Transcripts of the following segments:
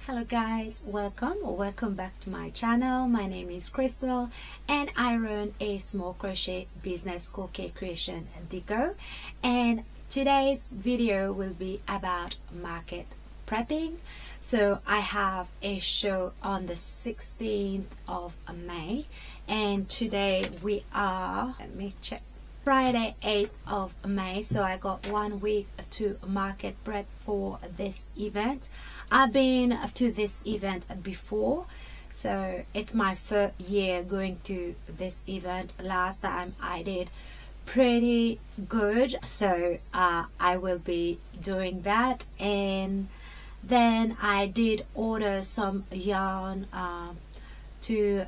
Hello guys, welcome back to my channel. My name is Crystal and I run a small crochet business called K Creation Deco, and today's video will be about market prepping. So I have a show on the 16th of May and today we are, let me check, Friday 8th of May. So I got 1 week to market prep for this event. I've been to this event before, so it's my first year going to this event. Last time I did pretty good, so I will be doing that. And then I did order some yarn to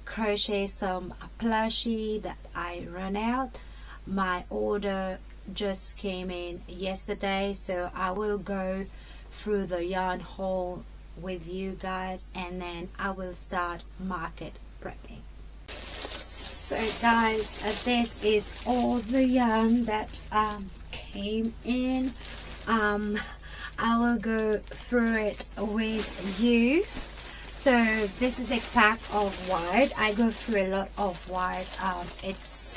crochet some plushie that I ran out. My order just came in yesterday, so I will go through the yarn haul with you guys and then I will start market prepping. So guys, this is all the yarn that came in. I will go through it with you. So this is a pack of white. I go through a lot of white. It's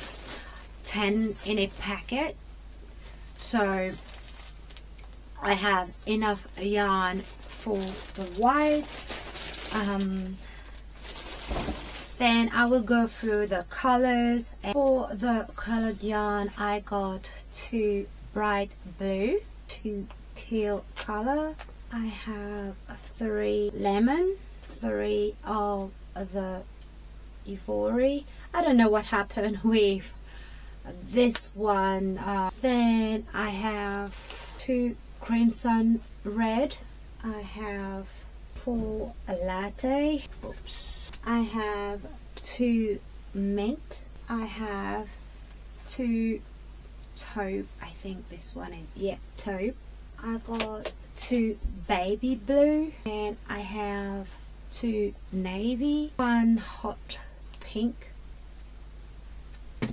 10 in a packet, so I have enough yarn for the white. Then I will go through the colors. And for the colored yarn, I got 2 bright blue, 2 teal color. I have 3 lemon, 3 of the ivory. I don't know what happened with this one. Then I have 2 crimson red. I have 4 latte. Oops. I have 2 mint. I have 2 taupe. I think this one is, yeah, taupe. I got 2 baby blue, and I have 2 navy, 1 hot pink,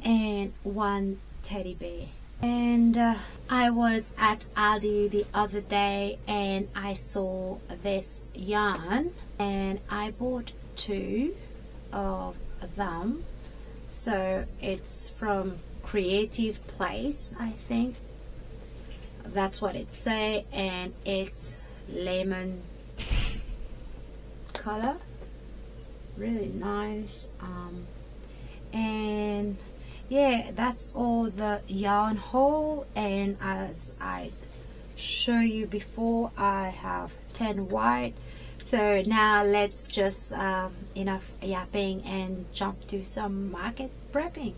and 1 teddy bear. And I was at Aldi the other day and I saw this yarn and I bought 2 of them. So it's from Creative Place, I think that's what it say, and it's lemon color, really nice. And yeah, that's all the yarn haul. And as I show you before, I have 10 white. So now let's just enough yapping and jump to some market prepping.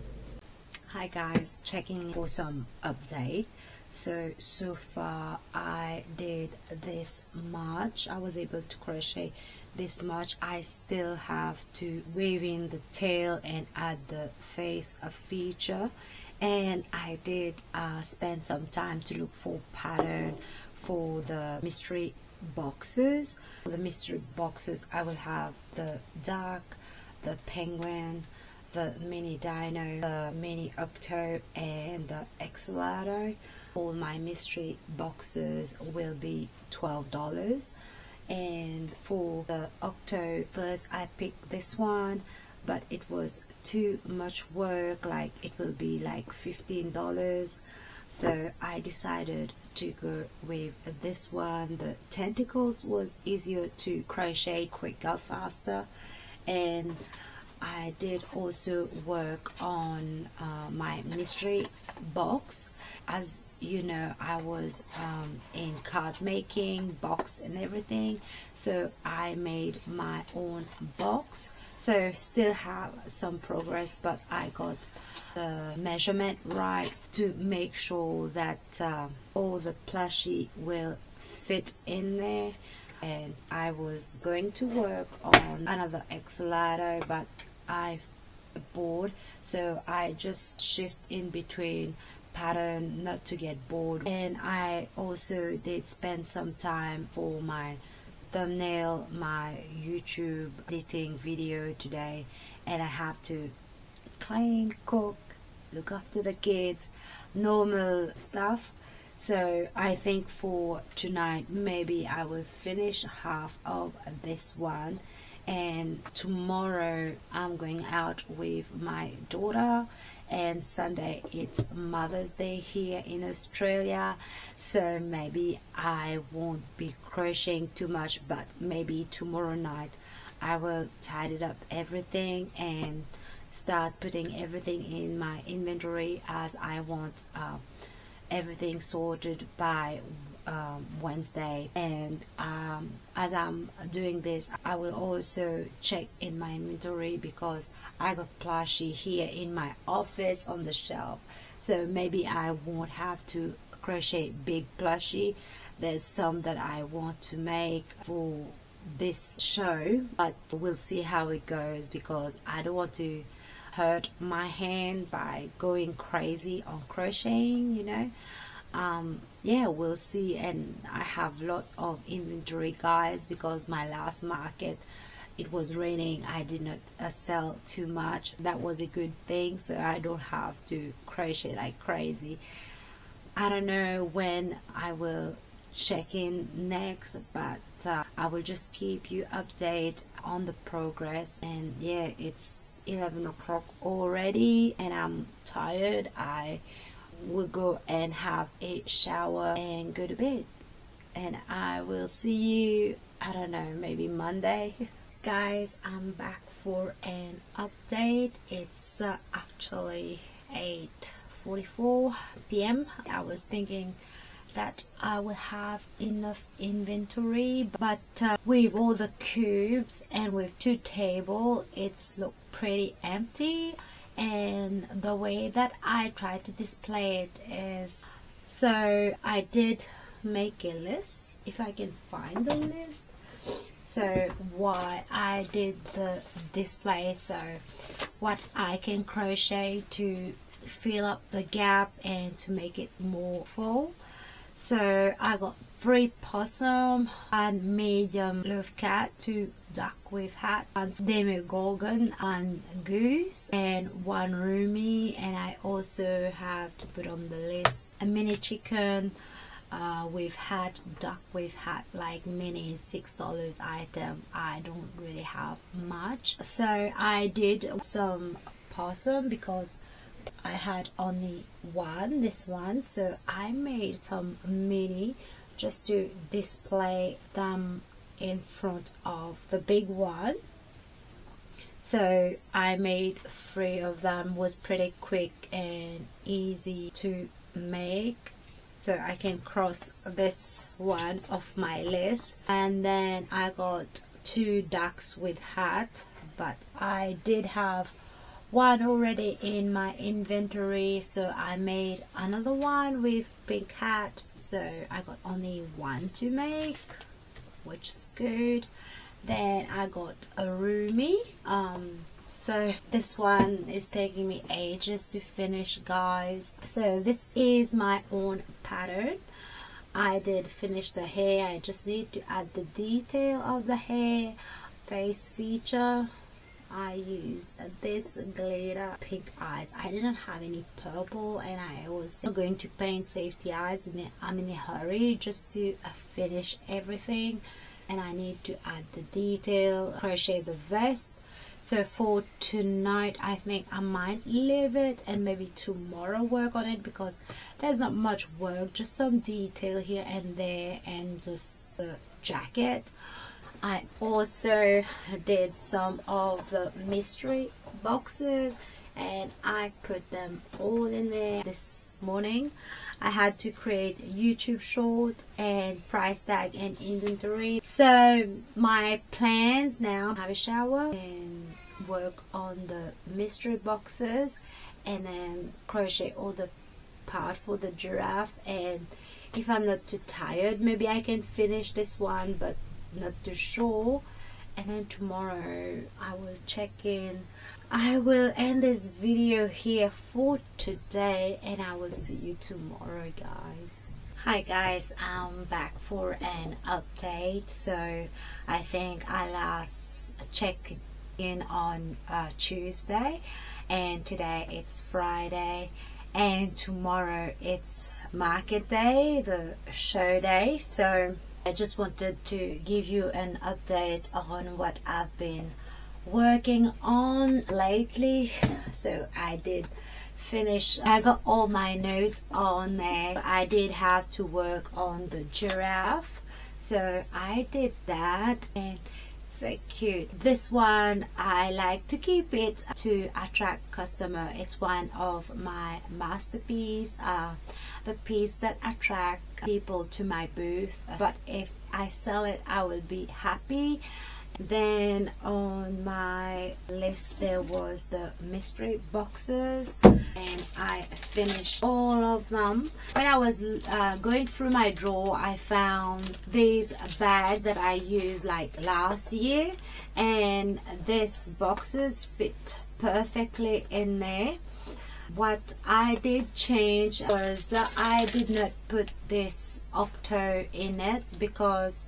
Hi guys, checking for some update. So far I did this much. I was able to crochet this much. I still have to weave in the tail and add the face feature, and I did spend some time to look for pattern for the mystery boxes. For the mystery boxes I will have the duck, the penguin, the mini dino, the mini octo, and the axolotl. All my mystery boxes will be $12. And for the octo, first I picked this one, but it was too much work, like it will be like $15. So I decided to go with this one. The tentacles was easier to crochet, quicker, faster. And I did also work on my mystery box. As you know, I was in card making, box and everything, so I made my own box. So still have some progress, but I got the measurement right to make sure that all the plushie will fit in there. And I was going to work on another axolotl, but I've bored, so I just shift in between pattern not to get bored. And I also did spend some time for my thumbnail, my YouTube editing video today, and I have to clean, cook, look after the kids, normal stuff. So I think for tonight maybe I will finish half of this one, and tomorrow I'm going out with my daughter, and Sunday it's Mother's Day here in Australia, so maybe I won't be crocheting too much, but maybe tomorrow night I will tidy up everything and start putting everything in my inventory, as I want everything sorted by Wednesday. And as I'm doing this, I will also check in my inventory, because I got plushie here in my office on the shelf, so maybe I won't have to crochet big plushie. There's some that I want to make for this show, but we'll see how it goes, because I don't want to hurt my hand by going crazy on crocheting, you know. Yeah, we'll see. And I have a lot of inventory, guys, because my last market, it was raining. I did not sell too much. That was a good thing, so I don't have to crochet like crazy. I don't know when I will check in next, but I will just keep you updated on the progress. And yeah, it's 11 o'clock already and I'm tired. I will go and have a shower and go to bed, and I will see you, I don't know, maybe Monday. Guys, I'm back for an update. It's actually 8:44 p.m. I was thinking that I will have enough inventory, but with all the cubes and with 2 tables, it's look pretty empty. And the way that I try to display it is, so I did make a list, if I can find the list, so why I did the display, so what I can crochet to fill up the gap and to make it more full. So I got 3 possum and medium love cat, 2 duck with hat, and demogorgon and goose, and 1 roomy. And I also have to put on the list a mini chicken with hat, duck with hat, like mini $6 item. I don't really have much, so I did some possum because I had only one, this one, so I made some mini just to display them in front of the big one. So I made 3 of them, was pretty quick and easy to make, so I can cross this one off my list. And then I got 2 ducks with hat, but I did have one already in my inventory, so I made another one with pink hat, so I got only 1 to make, which is good. Then I got a roomy, so this one is taking me ages to finish, guys. So this is my own pattern. I did finish the hair. I just need to add the detail of the hair, face feature. I use this glitter pink eyes. I didn't have any purple, and I was going to paint safety eyes, and I'm in a hurry just to finish everything, and I need to add the detail, crochet the vest. So for tonight, I think I might leave it and maybe tomorrow work on it, because there's not much work, just some detail here and there, and just the jacket. I also did some of the mystery boxes, and I put them all in there this morning. I had to create a YouTube short and price tag and inventory. So my plans now, have a shower and work on the mystery boxes, and then crochet all the part for the giraffe. And if I'm not too tired, maybe I can finish this one, but not too sure. And then tomorrow I will check in. I will end this video here for today, and I will see you tomorrow, guys. Hi guys, I'm back for an update. So I think I last checked in on Tuesday, and today it's Friday, and tomorrow it's market day, the show day. So I just wanted to give you an update on what I've been working on lately. So I did finish, I got all my notes on there. I did have to work on the giraffe, so I did that, and so cute. This one I like to keep it to attract customer. It's one of my masterpiece, the piece that attract people to my booth. But if I sell it, I will be happy. Then on my list there was the mystery boxes, and I finished all of them. When I was going through my drawer, I found this bag that I used like last year, and these boxes fit perfectly in there. What I did change was I did not put this octo in it because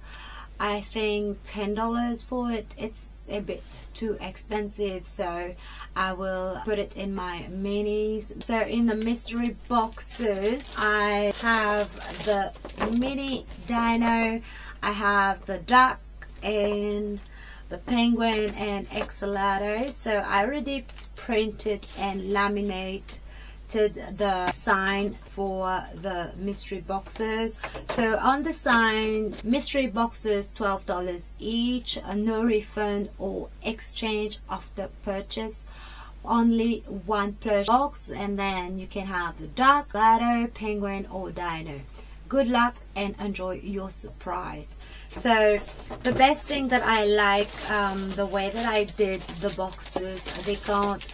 I think $10 for it, it's a bit too expensive, so I will put it in my minis. So in the mystery boxes, I have the mini dino, I have the duck and the penguin and axolotl. So I already printed and laminated the sign for the mystery boxes. So on the sign, mystery boxes $12 each, no refund or exchange after purchase, only one plush box, and then you can have the duck, ladder, penguin or dino. Good luck and enjoy your surprise. So the best thing that I like, the way that I did the boxes, they can't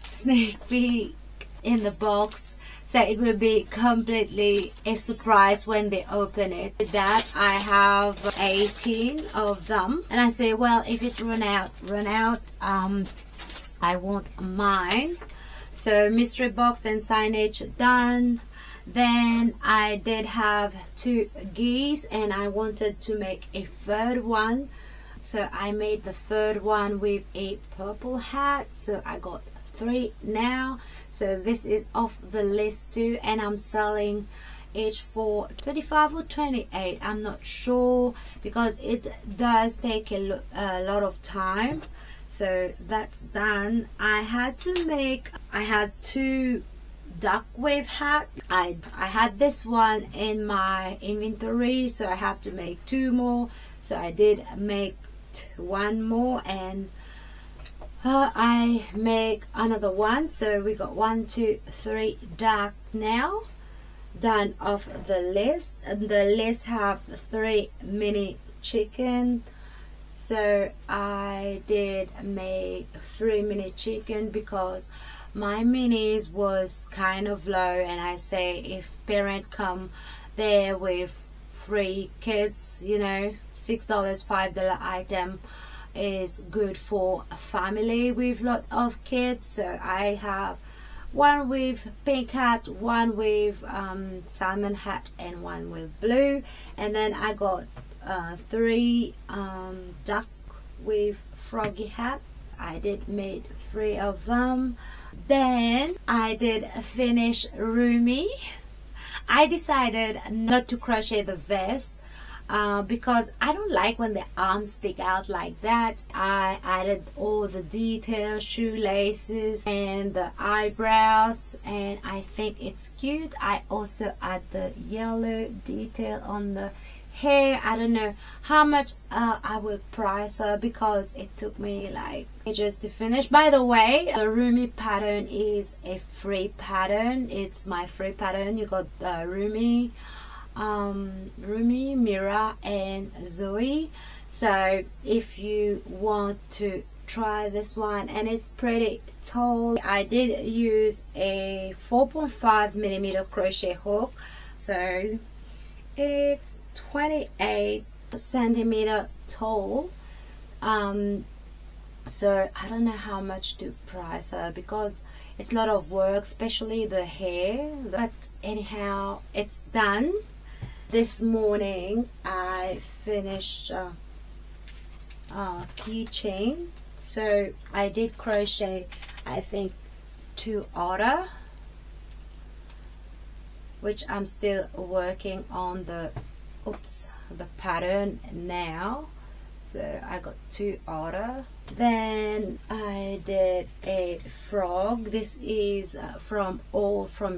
sneak peek in the box, so it will be completely a surprise when they open it. With that, I have 18 of them, and I say, well, if it run out, I want mine. So mystery box and signage done. Then I did have 2 geese, and I wanted to make a third one, so I made the third one with a purple hat. So I got 3 now. So this is off the list too, and I'm selling each for 25 or 28. I'm not sure because it does take a lot of time. So that's done. I had 2 duck wave hat. I had this one in my inventory, so I have to make 2 more. So I did make 1 more, and I make another one. So we got 1, 2, 3 duck now done off the list, and the list have 3 mini chicken. So I did make 3 mini chicken because my minis was kind of low, and I say if parent come there with 3 kids, you know, $6, $5 item is good for a family with lot of kids. So I have 1 with pink hat, 1 with salmon hat, and 1 with blue. And then I got 3 duck with froggy hat. I did made 3 of them. Then I did finish Rumi. I decided not to crochet the vest because I don't like when the arms stick out like that. I added all the details, shoelaces and the eyebrows, and I think it's cute. I also add the yellow detail on the hair. I don't know how much I will price her because it took me like ages to finish. By the way, the Rumi pattern is a free pattern. It's my free pattern. You got the Rumi, Mira and Zoe. So if you want to try this one, and it's pretty tall, I did use a 4.5mm crochet hook, so it's 28 centimeter tall. So I don't know how much to price her because it's a lot of work, especially the hair, but anyhow, it's done. This morning I finished keychain. So I did crochet, I think 2 otter, which I'm still working on the pattern now. So I got 2 order. Then I did a frog. This is from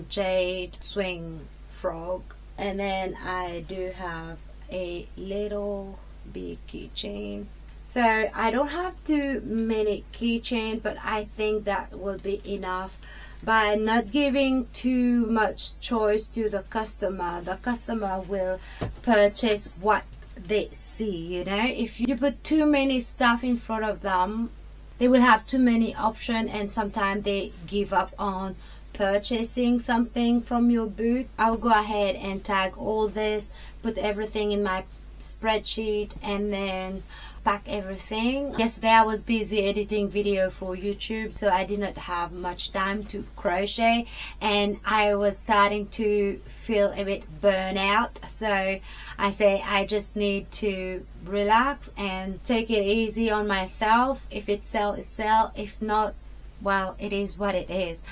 Jade Swing Frog. And then I do have a little big keychain. So I don't have too many keychain, but I think that will be enough by not giving too much choice to the customer. The customer will purchase what they see, you know. If you put too many stuff in front of them, they will have too many options, and sometimes they give up on purchasing something from your booth. I'll go ahead and tag all this, put everything in my spreadsheet, and then pack everything. Yesterday I was busy editing video for YouTube, so I did not have much time to crochet, and I was starting to feel a bit burnout. So I say I just need to relax and take it easy on myself. If it sell, it sell. If not, well, it is what it is.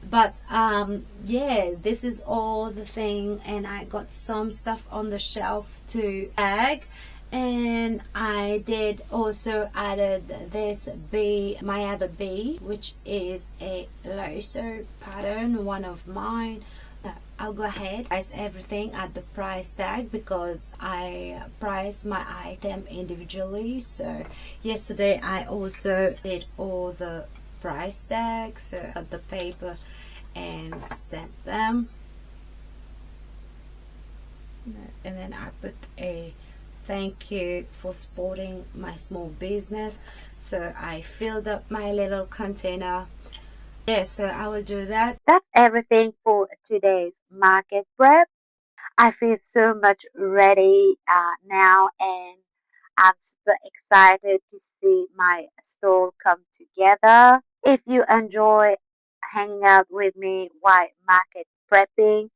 But yeah, this is all the thing, and I got some stuff on the shelf to tag. And I did also added this bee, my other bee, which is a lasso pattern, one of mine. I'll go ahead, price everything at the price tag because I price my item individually. So yesterday I also did all the price tags, so cut the paper and stamp them, and then I put a thank you for supporting my small business. So I filled up my little container. Yeah, so I will do that. That's everything for today's market prep. I feel so much ready now, and I'm super excited to see my store come together. If you enjoy hanging out with me while market prepping,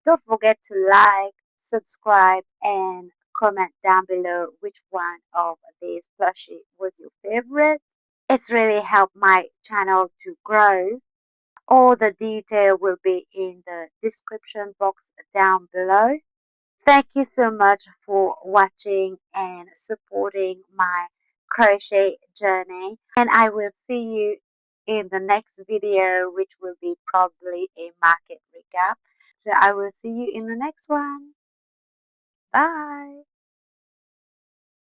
don't forget to like, subscribe, and comment down below which one of these plushie was your favorite. It's really helped my channel to grow. All the detail will be in the description box down below. Thank you so much for watching and supporting my crochet journey. And I will see you in the next video, which will be probably a market recap. So I will see you in the next one. Bye.